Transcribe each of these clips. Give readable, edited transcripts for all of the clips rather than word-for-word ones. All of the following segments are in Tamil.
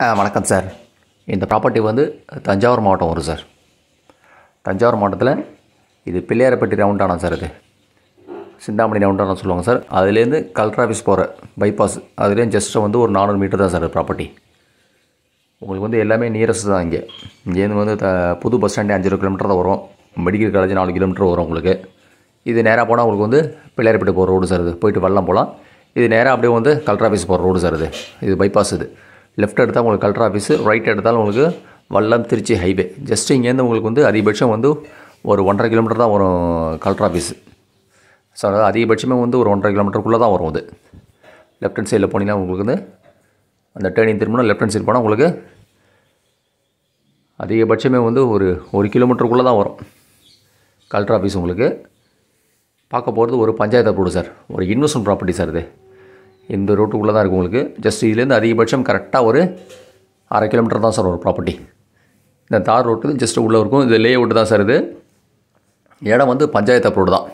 வணக்கம் சார். இந்த ப்ராப்பர்ட்டி வந்து தஞ்சாவூர் மாவட்டம் வரும் சார். தஞ்சாவூர் மாவட்டத்தில் இது பிள்ளையாரப்பட்டி ரவுண்டானா சார். இது சிந்தாமணி ரவுண்டானா சொல்லுவாங்க சார். அதுலேருந்து கலெக்டர் ஆஃபீஸ் போகிற பைபாஸ் அதுலேயும் ஜஸ்ட் வந்து ஒரு 400 மீட்டர் தான் சார் ப்ராப்பர்ட்டி. உங்களுக்கு வந்து எல்லாமே நியரஸ்ட் தான். இங்கேருந்து வந்து புது பஸ் ஸ்டாண்டே 5 கிலோமீட்டர் தான் வரும். மெடிக்கல் காலேஜ் 4 கிலோமீட்டர் வரும் உங்களுக்கு. இது நேராக போனால் உங்களுக்கு வந்து பிள்ளையாரப்பட்டி போகிற ரோடு சார். இது போயிட்டு வெள்ளம் போகலாம். இது நேராக அப்படியே வந்து கலெக்டர் ஆஃபீஸ் போகிற ரோடு சார். இது பைபாஸ். இது லெஃப்ட் எடுத்தால் உங்களுக்கு கலெக்டர் ஆஃபீஸு, ரைட் எடுத்தாலும் உங்களுக்கு வல்லம் திருச்சி ஹைவே. ஜஸ்ட் இங்கேருந்து உங்களுக்கு வந்து அதிகபட்சம் வந்து ஒரு 1.5 கிலோமீட்டர் தான் வரும் கலெக்டர் ஆஃபீஸு. ஸோ அதாவது அதிகபட்சமே வந்து ஒரு 1.5 கிலோமீட்டருக்குள்ளே தான் வரும். அது லெஃப்ட் ஹேண்ட் சைடில் போனீங்கன்னா உங்களுக்கு வந்து அந்த டேர்னிங் திரும்பினா லெஃப்ட் ஹேண்ட் சைடு போனால் உங்களுக்கு அதிகபட்சமே வந்து ஒரு 1 கிலோமீட்டருக்குள்ளே தான் வரும் கலெக்டர் ஆஃபீஸ். உங்களுக்கு பார்க்க போகிறது ஒரு பஞ்சாயத்து ரோடு சார். ஒரு இன்வெஸ்ட்மெண்ட் ப்ராப்பர்ட்டி சார். இது இந்த ரோட்டுக்குள்ளே தான் இருக்கும் உங்களுக்கு. ஜஸ்ட் இதுலேருந்து அதிகபட்சம் கரெக்டாக ஒரு 1/2 கிலோமீட்டர் தான் சார் ஒரு ப்ராப்பர்ட்டி. இந்த தார் ரோட்டு ஜஸ்ட் உள்ளே இருக்கும். இது லே அவுட்டு தான் சார். இது இடம் வந்து பஞ்சாயத்து ரோடு தான்.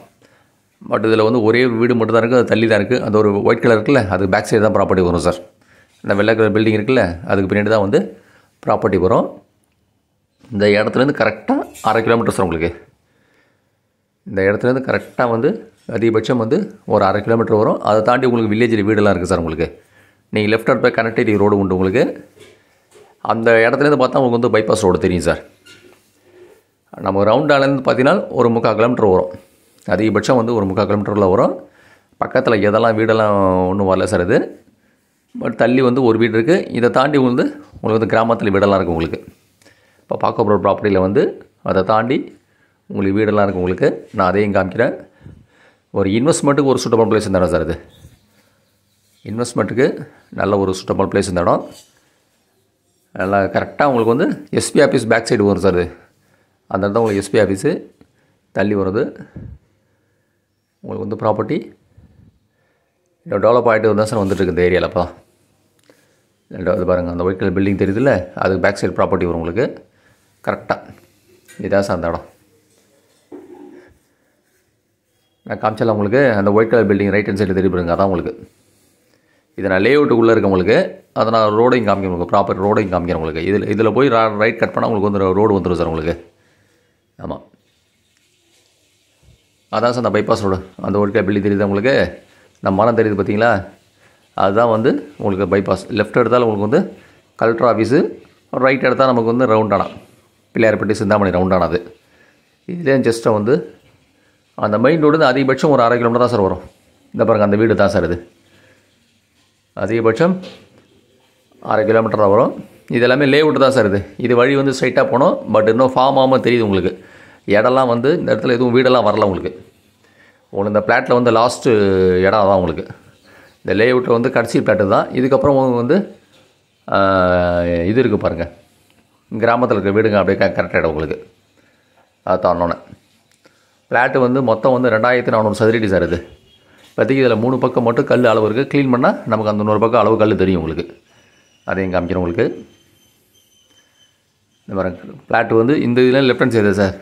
பட் இதில் வந்து ஒரே வீடு மட்டும் தான் இருக்குது. அது தள்ளி தான் இருக்குது. அது ஒரு ஒயிட் கலர் இருக்குல்ல, அது பேக் சைடு தான் ப்ராப்பர்ட்டி வரும் சார். இந்த வெள்ளை கலர் பில்டிங் இருக்குல்ல, அதுக்கு பின்னாடி தான் வந்து ப்ராப்பர்ட்டி வரும். இந்த இடத்துலேருந்து கரெக்டாக 1/2 கிலோமீட்டர் சார் உங்களுக்கு. இந்த இடத்துலேருந்து கரெக்டாக வந்து அதிகபட்சம் வந்து ஒரு 1/2 கிலோமீட்டர் வரும். அதை தாண்டி உங்களுக்கு வில்லேஜில் வீடெல்லாம் இருக்குது சார். உங்களுக்கு நீங்கள் லெஃப்ட் ஹேண்ட் போய் கனெக்டிவிட்டி ரோடு உண்டு உங்களுக்கு. அந்த இடத்துலேருந்து பார்த்தா உங்களுக்கு வந்து பைபாஸ் ரோடு தெரியும் சார். நம்ம ரவுண்டாலேருந்து பார்த்தீங்கன்னா ஒரு 3/4 கிலோமீட்டர் வரும். அதிகபட்சம் வந்து ஒரு 3/4 கிலோமீட்டரில் வரும். பக்கத்தில் எதெல்லாம் வீடெல்லாம் ஒன்றும் வரல சார். இது பட் தள்ளி வந்து ஒரு வீடு இருக்குது. இதை தாண்டி உங்களுக்கு வந்து கிராமத்தில் வீடெல்லாம் இருக்குது உங்களுக்கு. இப்போ பார்க்க போகிற ப்ராப்பர்ட்டியில் வந்து அதை தாண்டி உங்களுக்கு வீடெல்லாம் இருக்குது உங்களுக்கு. நான் அதையும் காமிக்கிறேன். ஒரு இன்வெஸ்ட்மெண்ட்டுக்கு ஒரு சூட்டபிள் பிளேஸ் இந்த இடம் சார். இது இன்வெஸ்ட்மெண்ட்டுக்கு நல்ல ஒரு சூட்டபிள் பிளேஸ் இந்த இடம். நல்லா கரெக்டாக உங்களுக்கு வந்து எஸ்பி ஆஃபீஸ் பேக் சைடு வரும் சார். இது அந்த இடத்துல உங்களுக்கு எஸ்பி ஆஃபீஸு தள்ளி வருது. உங்களுக்கு வந்து ப்ராப்பர்ட்டி டெவலப் ஆகிட்டு தான் சார் வந்துட்டுருக்கு இந்த ஏரியாவில். அப்போ இது பாருங்கள், அந்த ஒயிட் கலர் பில்டிங் தெரியுதுல்ல, அதுக்கு பேக் சைடு ப்ராப்பர்ட்டி வரும் உங்களுக்கு. கரெக்டாக இதான் சார் அந்த இடம். நான் காமிச்சால உங்களுக்கு அந்த white colour building right hand side தெரியுங்க, அதான் உங்களுக்கு. இது நான் லே அவுட்டுக்குள்ளே இருக்கேன் உங்களுக்கு. அதை நான் ரோடையும் காமிக்கிறேன் உங்களுக்கு. ப்ராப்பர் ரோடையும் காமிக்கிறேன் உங்களுக்கு. இதில் போய் ரைட் கட் பண்ணால் உங்களுக்கு வந்து ரோடு வந்துடும் சார் உங்களுக்கு. ஆமாம், அதான் சார் அந்த பைபாஸ் ரோடு. அந்த ஒயிட் கலர் பில்டிங் தெரியுது உங்களுக்கு. நம்ம மரம் தெரியுது பார்த்தீங்களா, அதுதான் வந்து உங்களுக்கு பைபாஸ். லெஃப்ட் எடுத்தால் உங்களுக்கு வந்து கலெக்டர் ஆஃபீஸு, ரைட் எடுத்தால் நமக்கு வந்து ரவுண்டானா பிள்ளையாரப்பட்டி சிந்தாமணி ரவுண்டானா. அது இதுலேயே ஜஸ்ட்டாக வந்து அந்த மெயின் ரோடு அதிகபட்சம் ஒரு 1/2 கிலோமீட்டர் தான் சார் வரும். இந்த பாருங்கள், அந்த வீடு தான் சார். இது அதிகபட்சம் 1/2 கிலோமீட்டர் தான் வரும். இது எல்லாமே லே அவுட்டு தான் சார். இது வழி வந்து ஸ்ட்ரைட்டாக போனோம். பட் இன்னும் ஃபார்ம் ஆகாமல் தெரியுது உங்களுக்கு. இடம்லாம் வந்து இந்த இடத்துல எதுவும் வீடெல்லாம் வரல உங்களுக்கு. இந்த பிளாட்டில் வந்து லாஸ்ட்டு இடம் தான் உங்களுக்கு. இந்த லே அவுட்டில் வந்து கடைசி பிளாட்டு தான். இதுக்கப்புறம் வந்து இது இருக்குது பாருங்கள், கிராமத்தில் இருக்க வீடுங்க அப்படியே கரெக்டாக இடம் உங்களுக்கு. அது தானோன்னே பிளாட்டு வந்து மொத்தம் வந்து 2400 சதுரடி சார். இது இப்போதைக்கு இதில் 3 பக்கம் மட்டும் கல் அளவு இருக்குது. க்ளீன் பண்ணால் நமக்கு அந்த 100 பக்கம் அளவு கல் தெரியும் உங்களுக்கு. அதையும் காமிக்கிறேன் உங்களுக்கு. இந்த மாதிரி பிளாட்டு வந்து இந்த இதில் லெஃப்ட் ஹேண்ட் சைடு சார்.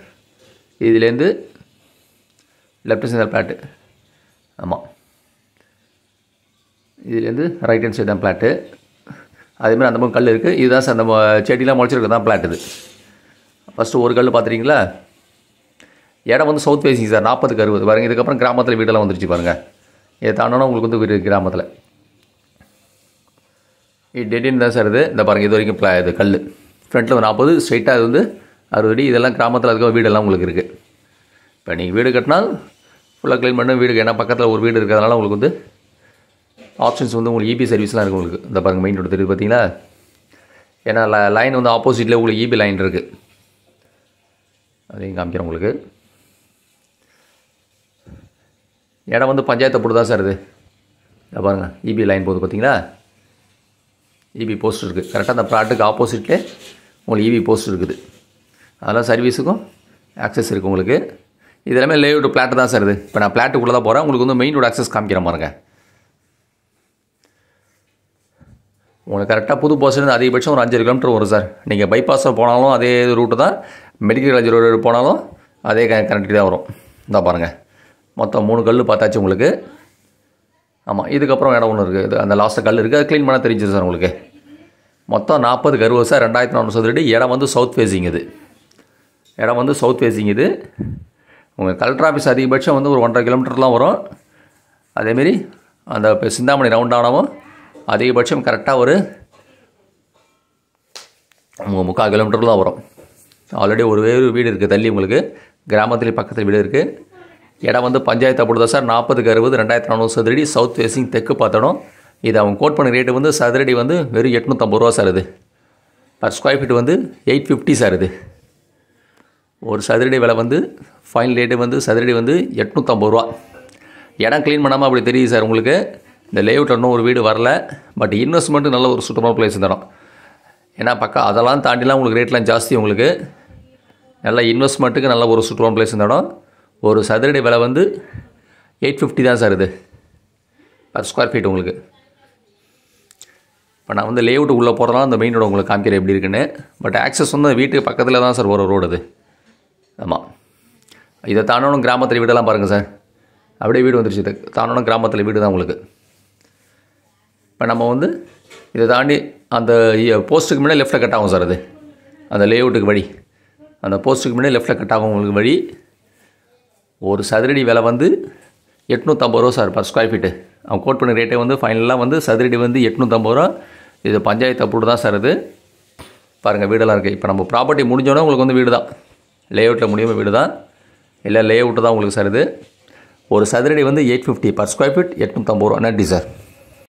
இதுலேருந்து லெஃப்ட் ஹேண்ட் சைடு பிளாட்டு. ஆமாம், இதுலேருந்து ரைட் ஹேண்ட் சைடு தான் பிளாட்டு. அதேமாதிரி அந்த பக்கம் கல் இருக்குது. இதுதான் சார் நம்ம செடியெலாம் முளைச்சிருக்கு தான் பிளாட். இது ஃபஸ்ட்டு ஒரு கல் பார்த்துறீங்களா. இடம் வந்து சவுத் ஃபேஸிங் சார். 40க்கு 60 பாருங்கள். இதுக்கப்புறம் கிராமத்தில் வீடெல்லாம் வந்துருச்சு பாருங்கள். இதை தாண்டோன்னா உங்களுக்கு வந்து வீடு கிராமத்தில் இது டெடின்னு தான் சார். இது இந்த பாருங்கள், இது வரைக்கும் இது கல் ஃப்ரண்ட்டில் 40, ஸ்ட்ரைட்டாக அது வந்து 60 அடி. இதெல்லாம் கிராமத்தில் அதுக்காக வீடெல்லாம் உங்களுக்கு இருக்குது. இப்போ நீங்கள் வீடு கட்டினால் ஃபுல்லாக க்ளீன் பண்ண வீடு. ஏன்னா பக்கத்தில் ஒரு வீடு இருக்கிறதுனால உங்களுக்கு வந்து ஆப்ஷன்ஸ் வந்து உங்களுக்கு இபி சர்வீஸ்லாம் இருக்குது உங்களுக்கு. இந்த பாருங்கள், மெயின் ரோடு தெரியுது பார்த்தீங்களா. ஏன்னா லைன் வந்து ஆப்போசிட்டில் உங்களுக்கு இபி லைன் இருக்குது. அதையும் காமிக்கிறேன் உங்களுக்கு. இடம் வந்து பஞ்சாயத்தை போட்டு தான் சார். இது இதை பாருங்கள், இபி லைன் போகுது பார்த்தீங்களா. இபி போஸ்ட் இருக்குது கரெக்டாக. அந்த ப்ளாட்டுக்கு ஆப்போசிட்லேயே உங்களுக்கு இபி போஸ்ட் இருக்குது. அதெல்லாம் சர்வீஸுக்கும் ஆக்சஸ் இருக்குது உங்களுக்கு. இது எல்லாமே லே அவுட் பிளாட்டு தான் சார். இது இப்போ நான் பிளாட்டுக்குள்ளே தான் போகிறேன். உங்களுக்கு வந்து மெயின் ரோடு ஆக்சஸ் காமிக்கிறேன் பாருங்கள். உங்களுக்கு கரெக்டாக புது பஸ்லேருந்து அதிகபட்சம் ஒரு 5 கிலோமீட்டர் வரும் சார். நீங்கள் பைபாஸில் போனாலும் அதே ரூட்டு தான், மெடிக்கல் காலேஜ் ரோடு போனாலும் அதே கனெக்டிவிட்டி தான் வரும். இந்த பாருங்கள், மொத்தம் 3 கல் பார்த்தாச்சு உங்களுக்கு. ஆமாம், இதுக்கப்புறம் இடம் ஒன்று இருக்குது. இது அந்த லாஸ்ட்டு கல் இருக்குது. அது க்ளீன் பண்ணால் தெரிஞ்சு சார் உங்களுக்கு. மொத்தம் 40 கருவு சார். 2400 சதுரடி. இடம் வந்து சவுத் ஃபேஸிங் இது. இடம் வந்து சவுத் ஃபேஸிங் இது. உங்கள் கலெக்டர் ஆஃபீஸ் அதிகபட்சம் வந்து ஒரு 1.5 கிலோமீட்டர்லாம் வரும். அதேமாரி அந்த இப்போ சிந்தாமணி ரவுண்டானாவும் அதிகபட்சம் கரெக்டாக ஒரு 3/4 கிலோமீட்டர் தான் வரும். ஆல்ரெடி ஒரு வீடு இருக்குது தள்ளி, உங்களுக்கு கிராமத்துலேயே பக்கத்தில் வீடு இருக்குது. இடம் வந்து பஞ்சாயத்து அப்படி தான் சார். 40 60 2400 சதுரடி சவுத் ஃபேஸிங் தெற்கு பார்த்தோம். இது அவங்க கோட் பண்ண ரேட்டு வந்து சதுரடி வந்து வெறும் 850 ரூபா சார். இது பர் ஸ்கொயர் ஃபீட் வந்து 850 சார். இது ஒரு சதுரடி விலை வந்து ஃபைனல் ரேட்டு வந்து சதுரடி வந்து 850 ரூபா. இடம் க்ளீன் பண்ணாமல் அப்படி தெரியுது சார் உங்களுக்கு. இந்த லேஅவுட்டில் இன்னும் ஒரு வீடு வரல. பட் இன்வெஸ்ட்மெண்ட்டு நல்ல ஒரு சூட்டமான பிளேஸ் தரோம். ஏன்னா பக்கம் அதெல்லாம் தாண்டிலாம் உங்களுக்கு ரேட்லாம் ஜாஸ்தி. உங்களுக்கு நல்ல இன்வெஸ்ட்மெண்ட்டுக்கு நல்ல ஒரு சூட்டமான பிளேஸ் தரோம். ஒரு சதுரடி விலை வந்து 850 தான் சார். இது பர் ஸ்கொயர் ஃபீட் உங்களுக்கு. இப்போ நான் வந்து லேஅவுட்டு உள்ளே போகிறதுனால அந்த மெயின் ரோடு உங்களுக்கு காமிக்கிறேன் எப்படி இருக்குன்னு. பட் ஆக்சஸ் வந்து வீட்டுக்கு பக்கத்தில் தான் சார் ஒரு ரோடு அது. ஆமாம், இதை தாண்டணும் கிராமத்தில் வீடெல்லாம் பாருங்கள் சார். அப்படியே வீடு வந்துருச்சு. இது தாண்டணும் கிராமத்தில் வீடு தான் உங்களுக்கு. இப்போ நம்ம வந்து இதை தாண்டி அந்த போஸ்ட்டுக்கு முன்னாடி லெஃப்ட்டில் கட் ஆகும் சார். அது அந்த லேஅவுட்டுக்கு வழி, அந்த போஸ்ட்டுக்கு முன்னாடி லெஃப்ட்டில் கட் ஆகும் உங்களுக்கு வழி. ஒரு சதுரடி விலை வந்து 850 ரூபா சார் பர் ஸ்கொயர் ஃபீட்டு. அவங்க கோட் பண்ண ரேட்டே வந்து ஃபைனலாக வந்து சதுரடி வந்து 850 ரூபா. இது பஞ்சாயத்து அப்ரூவ்டு தான் சார். இது பாருங்கள் வீடெல்லாம் இருக்குது. இப்போ நம்ம ப்ராப்பர்ட்டி முடிஞ்சோன்னே உங்களுக்கு வந்து வீடு தான். லேஅவுட்டில் முடியாமல் வீடு தான், இல்லை லேஅவுட்டு தான் உங்களுக்கு சார். இது ஒரு சதுரடி வந்து 850 பர் ஸ்கொயர் ஃபீட் 850 ரூபா. நன்றி சார்.